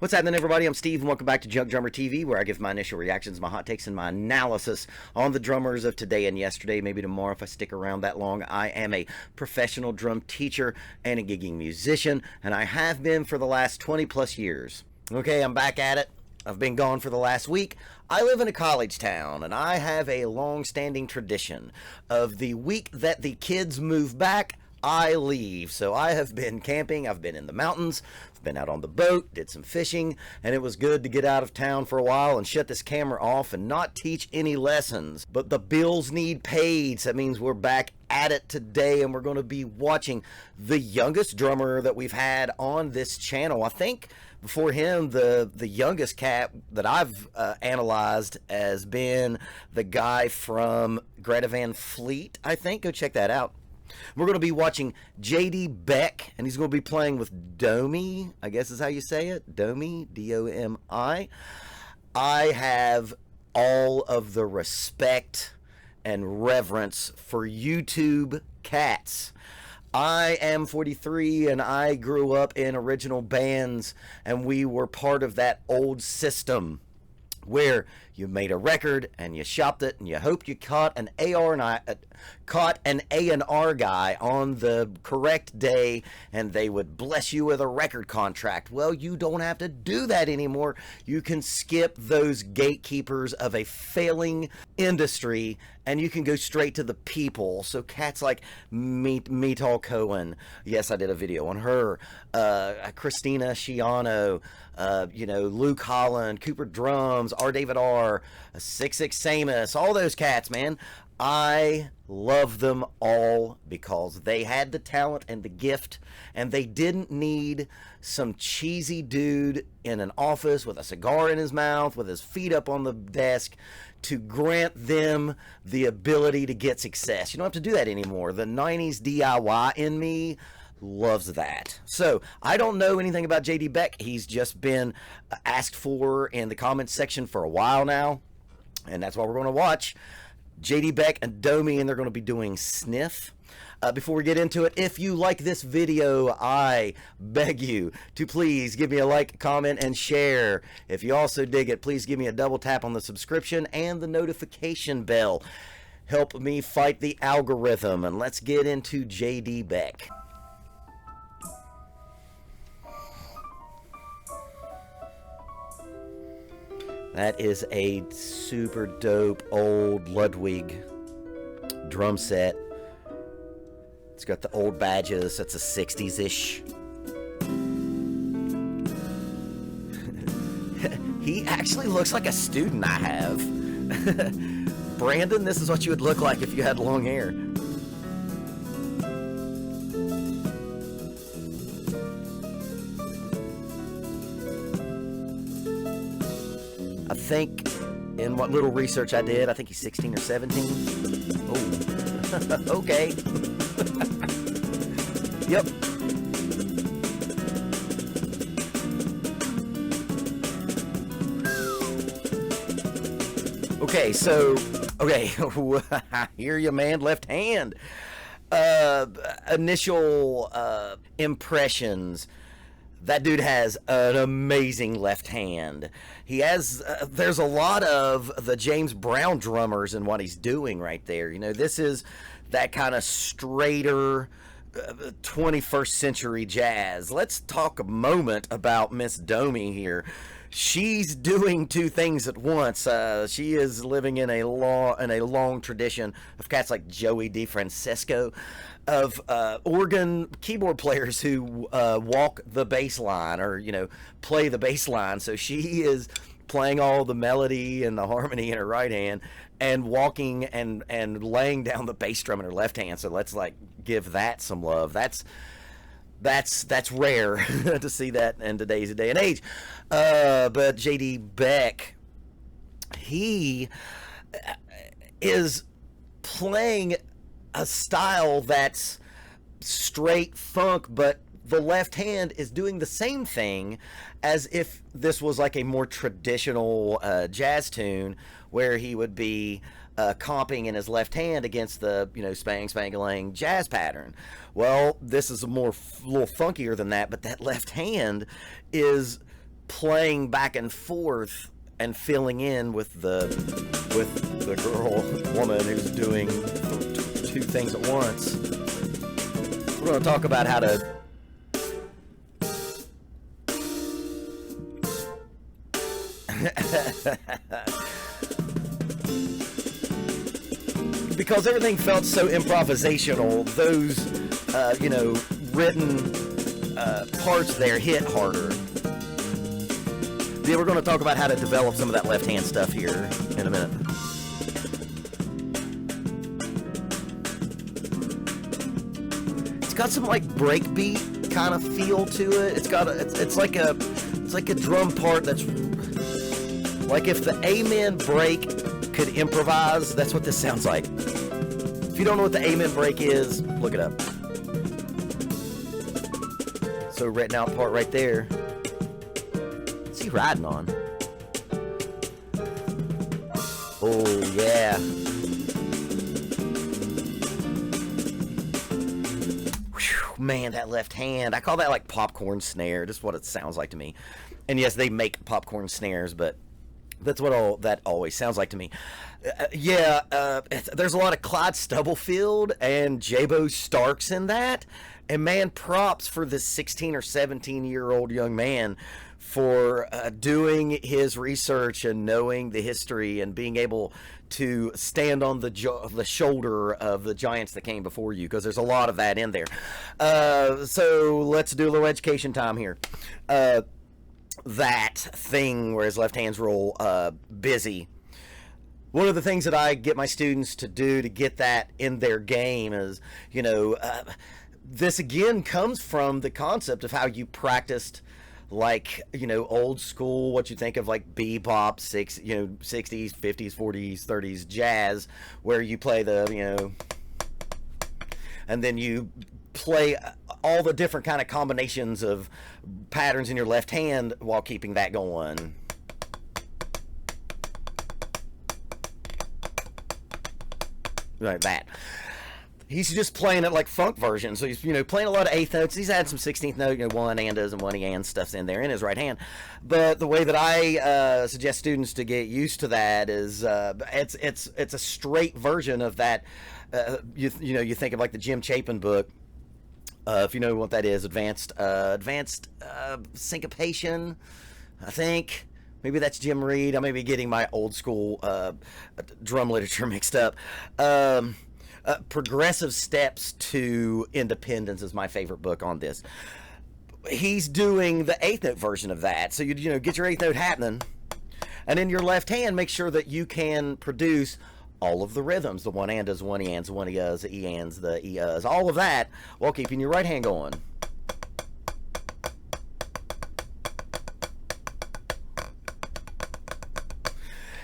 What's happening, everybody? I'm Steve, and welcome back to Junk Drummer TV, where I give my initial reactions, my hot takes, and my analysis on the drummers of today and yesterday, maybe tomorrow if I stick around that long. I am a professional drum teacher and a gigging musician, and I have been for the last 20 plus years. Okay, I'm back at it. I've been gone for the last week. I live in a college town, and I have a long-standing tradition of the week that the kids move back, I leave. So I have been camping, I've been in the mountains, I've been out on the boat, did some fishing, and it was good to get out of town for a while and shut this camera off and not teach any lessons. But the bills need paid, so that means we're back at it today, and we're going to be watching the youngest drummer that we've had on this channel. I think before him, the youngest cat that I've analyzed has been the guy from Greta Van Fleet, I think. Go check that out. We're going to be watching JD Beck, and he's going to be playing with DOMi, I guess is how you say it, DOMi, D-O-M-I. I have all of the respect and reverence for YouTube cats. I am 43, and I grew up in original bands, and we were part of that old system where you made a record and you shopped it and you hoped you caught an A&R guy on the correct day and they would bless you with a record contract. Well, you don't have to do that anymore. You can skip those gatekeepers of a failing industry and you can go straight to the people. So cats like Meetal Cohen, yes, I did a video on her, Christina Schiano, Luke Holland, Cooper Drums, R. David R., 66 Samus, all those cats, man. I love them all because they had the talent and the gift, and they didn't need some cheesy dude in an office with a cigar in his mouth, with his feet up on the desk, to grant them the ability to get success. You don't have to do that anymore. The 90s DIY in me loves that. So I don't know anything about JD Beck. He's just been asked for in the comments section for a while now, and that's why we're going to watch JD Beck and DOMi, and they're going to be doing Sniff. Before we get into it, if you like this video, I beg you to please give me a like, comment, and share. If you also dig it, please give me a double tap on the subscription and the notification bell. Help me fight the algorithm, and let's get into JD Beck. That is a super dope old Ludwig drum set. It's got the old badges. That's a 60s-ish. He actually looks like a student I have. Brandon, this is what you would look like if you had long hair. I think in what little research I did, I think he's 16 or 17. Oh, okay. Yep. Okay, so, I hear you, man, left hand. Initial impressions. That dude has an amazing left hand. He has, there's a lot of the James Brown drummers in what he's doing right there. You know, this is that kind of straighter 21st century jazz. Let's talk a moment about Miss DOMi here. She's doing two things at once. She is living in a long tradition of cats like Joey DeFrancesco, of organ keyboard players who walk the bass line, or play the bass line. So she is playing all the melody and the harmony in her right hand and walking and laying down the bass drum in her left hand. So let's give that some love. That's rare to see that in today's day and age. But JD Beck, he is playing a style that's straight funk, but the left hand is doing the same thing as if this was like a more traditional jazz tune, where he would be comping in his left hand against the, spang spangalang jazz pattern. Well, this is a little funkier than that, but that left hand is playing back and forth and filling in with the woman who's doing two things at once. We're going to talk about how to because everything felt so improvisational, those written parts there hit harder. Yeah, we're going to talk about how to develop some of that left hand stuff here in a minute. It's got some like breakbeat kind of feel to it. It's like a drum part that's like if the Amen break could improvise. That's what this sounds like. If you don't know what the Amen break is, look it up. So written out part right there. What's he riding on? Oh yeah. Whew, man, that left hand. I call that like popcorn snare. Just what it sounds like to me. And yes, they make popcorn snares, but that's what that always sounds like to me. There's a lot of Clyde Stubblefield and Jabo Starks in that. And man, props for this 16 or 17-year-old young man for doing his research and knowing the history and being able to stand on the shoulder of the giants that came before you, because there's a lot of that in there. So let's do a little education time here. That thing where his left hand's real busy. One of the things that I get my students to do to get that in their game is, this again comes from the concept of how you practiced, like, old school, what you think of like bebop, 60s, 50s, 40s, 30s jazz, where you play the, and then you play all the different kind of combinations of patterns in your left hand while keeping that going. Like that. He's just playing it like funk version. So he's, playing a lot of eighth notes. He's had some 16th note, one andas and one and stuffs in there in his right hand. But the way that I suggest students to get used to that is it's a straight version of that. You think of like the Jim Chapin book. If you know what that is, advanced syncopation, I think. Maybe that's Jim Reed. I may be getting my old school drum literature mixed up. Progressive Steps to Independence is my favorite book on this. He's doing the eighth note version of that. So you get your eighth note happening, and in your left hand, make sure that you can produce all of the rhythms, the one andas, one eans, one eas, the eans, the eas, all of that, while keeping your right hand going.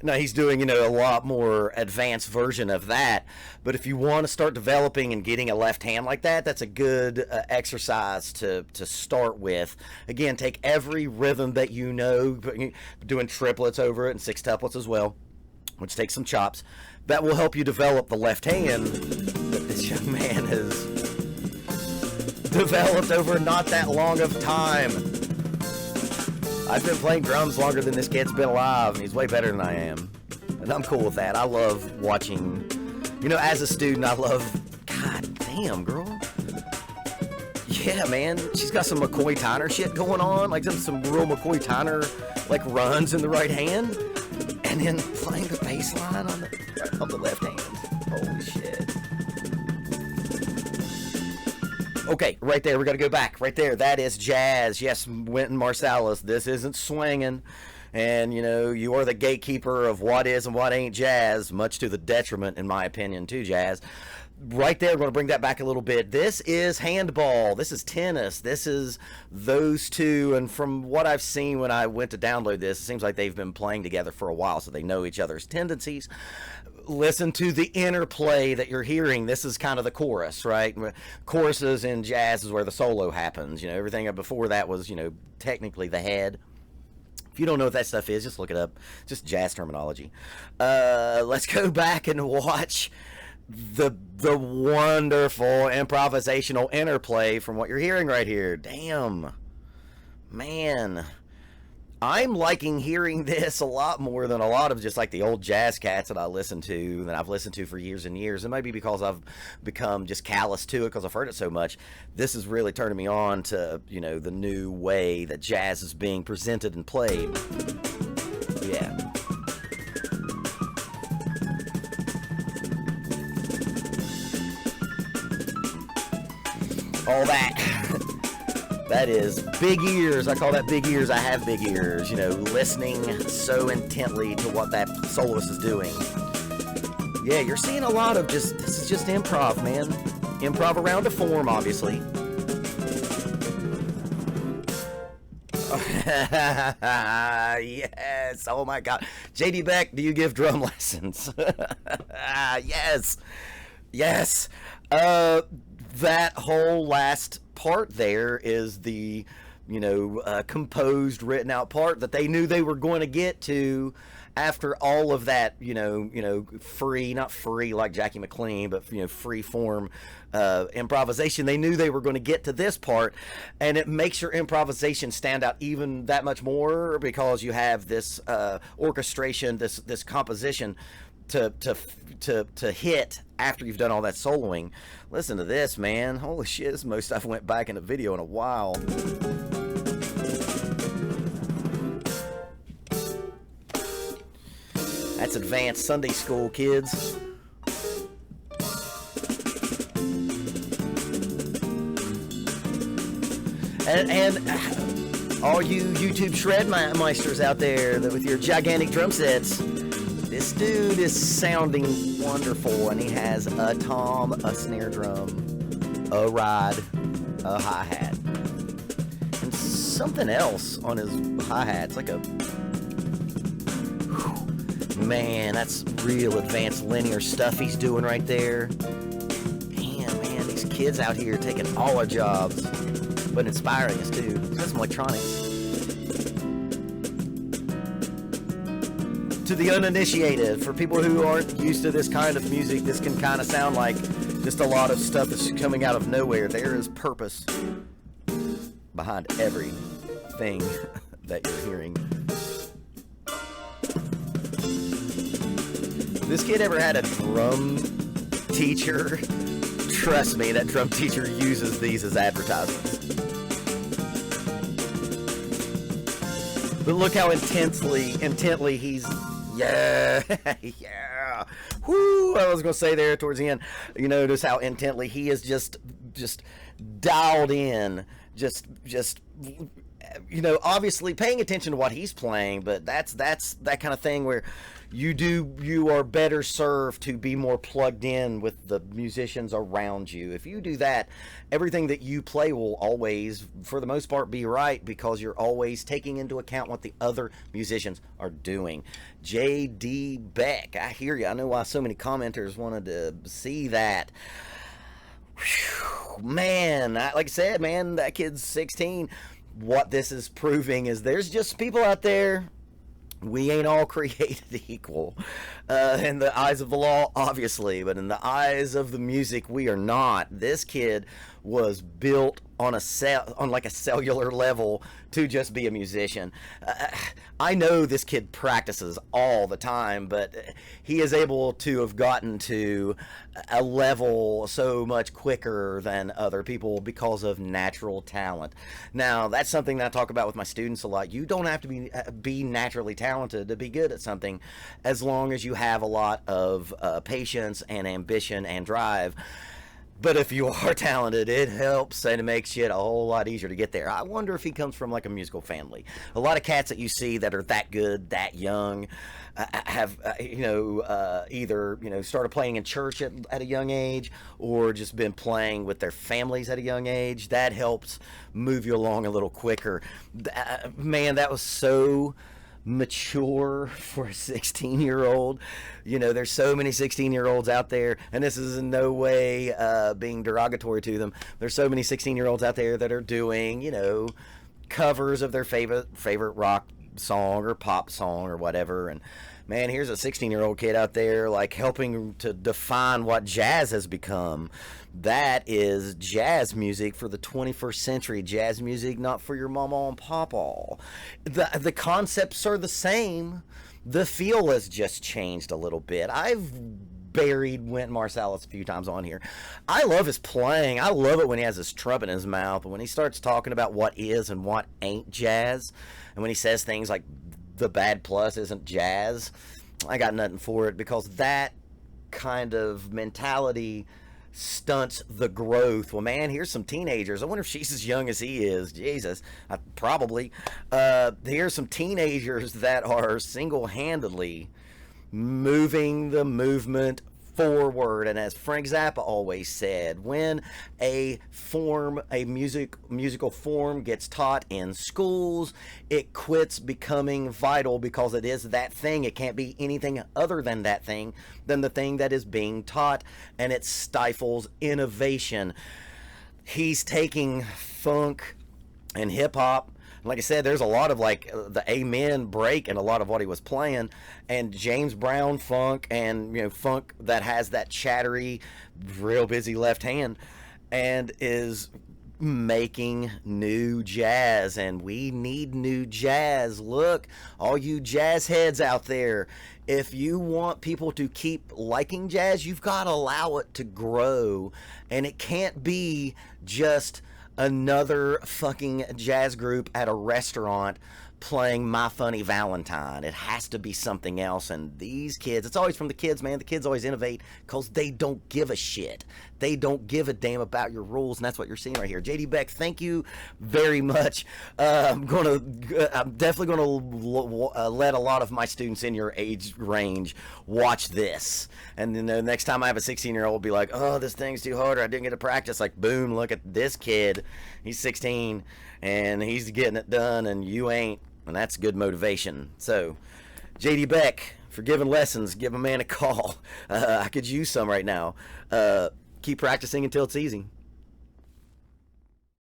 Now he's doing, a lot more advanced version of that. But if you want to start developing and getting a left hand like that, that's a good exercise to start with. Again, take every rhythm that doing triplets over it and sextuplets as well, which takes some chops. That will help you develop the left hand that this young man has developed over not that long of time. I've been playing drums longer than this kid's been alive, and he's way better than I am. And I'm cool with that. I love watching, as a student, I love, God damn, girl. Yeah, man, she's got some McCoy Tyner shit going on, like some real McCoy Tyner, like runs in the right hand, and then playing the bass line on the left hand. Holy shit. Okay, right there, we got to go back. Right there, that is jazz. Yes, Wynton Marsalis, this isn't swinging. And, you are the gatekeeper of what is and what ain't jazz, much to the detriment, in my opinion, to jazz. Right there, we're going to bring that back a little bit. This is handball. This is tennis. This is those two. And from what I've seen when I went to download this, it seems like they've been playing together for a while, so they know each other's tendencies. Listen to the interplay that you're hearing. This is kind of the chorus, right? Choruses in jazz is where the solo happens. Everything before that was, technically the head. If you don't know what that stuff is, just look it up. Just jazz terminology. Let's go back and watch the wonderful improvisational interplay from what you're hearing right here. Damn. Man. I'm liking hearing this a lot more than a lot of just like the old jazz cats that I listen to, that I've listened to for years and years. And maybe because I've become just callous to it because I've heard it so much. This is really turning me on to, you know, the new way that jazz is being presented and played. Yeah. All that is big ears. I call that big ears. I have big ears, you know, listening so intently to what that soloist is doing. Yeah, you're seeing a lot of this is just improv, man. Improv around a form, obviously. Yes, oh my God. JD Beck, do you give drum lessons? Yes, yes. That whole last part there is the, you know, composed, written out part that they knew they were going to get to after all of that, you know, free, not free like Jackie McLean, but, you know, free form improvisation. They knew they were going to get to this part, and it makes your improvisation stand out even that much more because you have this orchestration, this composition to hit after you've done all that soloing. Listen to this, man. Holy shit, this is the most I've went back in a video in a while. That's advanced Sunday school, kids. And all you YouTube shred meisters out there with your gigantic drum sets, this dude is sounding wonderful, and he has a tom, a snare drum, a ride, a hi-hat, and something else on his hi-hat. It's like a... Man, that's real advanced linear stuff he's doing right there. Damn, man, these kids out here taking all our jobs, but inspiring us too. That's some electronics. To the uninitiated, for people who aren't used to this kind of music, this can kind of sound like just a lot of stuff that's coming out of nowhere. There is purpose behind everything that you're hearing. This kid ever had a drum teacher? Trust me, that drum teacher uses these as advertisements. But look how intently he's... Yeah, yeah. Whoo! I was going to say there towards the end, you notice how intently he is just dialed in, just you know, obviously paying attention to what he's playing, but that's that kind of thing where you are better served to be more plugged in with the musicians around you. If you do that, everything that you play will always, for the most part, be right because you're always taking into account what the other musicians are doing. JD Beck, I hear you. I know why so many commenters wanted to see that. Whew, man, like I said, man, that kid's 16. What this is proving is there's just people out there. We ain't all created equal in the eyes of the law, obviously, but in the eyes of the music, we are not. This kid was built on like a cellular level to just be a musician. I know this kid practices all the time, but he is able to have gotten to a level so much quicker than other people because of natural talent. Now, that's something that I talk about with my students a lot. You don't have to be naturally talented to be good at something as long as you have a lot of patience and ambition and drive. But if you are talented, it helps and it makes it a whole lot easier to get there. I wonder if he comes from like a musical family. A lot of cats that you see that are that good, that young, have, either, started playing in church at a young age or just been playing with their families at a young age. That helps move you along a little quicker. Man, that was so mature for a 16-year-old. There's so many 16-year-olds out there, and this is in no way being derogatory to them. There's so many 16-year-olds out there that are doing, covers of their favorite rock song or pop song or whatever, and Man, here's a 16-year-old kid out there like helping to define what jazz has become. That is jazz music for the 21st century. Jazz music not for your mama and papa. The concepts are the same. The feel has just changed a little bit. I've buried Wynton Marsalis a few times on here. I love his playing. I love it when he has his trumpet in his mouth, but when he starts talking about what is and what ain't jazz, and when he says things like the bad plus isn't jazz, I got nothing for it, because that kind of mentality stunts the growth. Well, man, here's some teenagers. I wonder if she's as young as he is. Jesus, probably. Here's some teenagers that are single-handedly moving the movement forward. And as Frank Zappa always said, when a musical form gets taught in schools, it quits becoming vital, because it is that thing. It can't be anything other than that thing, than the thing that is being taught, and it stifles innovation. He's taking funk and hip hop. Like I said, there's a lot of like the amen break in a lot of what he was playing, and James Brown funk, and funk that has that chattery, real busy left hand, and is making new jazz. And we need new jazz. Look, all you jazz heads out there, if you want people to keep liking jazz, you've got to allow it to grow, and it can't be just another fucking jazz group at a restaurant playing My Funny Valentine. It has to be something else. And these kids, it's always from the kids, man. The kids always innovate because they don't give a shit. They don't give a damn about your rules, and that's what you're seeing right here. JD Beck, thank you very much. I'm definitely gonna let a lot of my students in your age range watch this, and then the next time I have a 16-year-old be like, oh, this thing's too hard, or I didn't get to practice, like, boom, look at this kid. He's 16 and he's getting it done, and you ain't. And that's good motivation. So, JD Beck, for giving lessons, give a man a call. I could use some right now. Keep practicing until it's easy.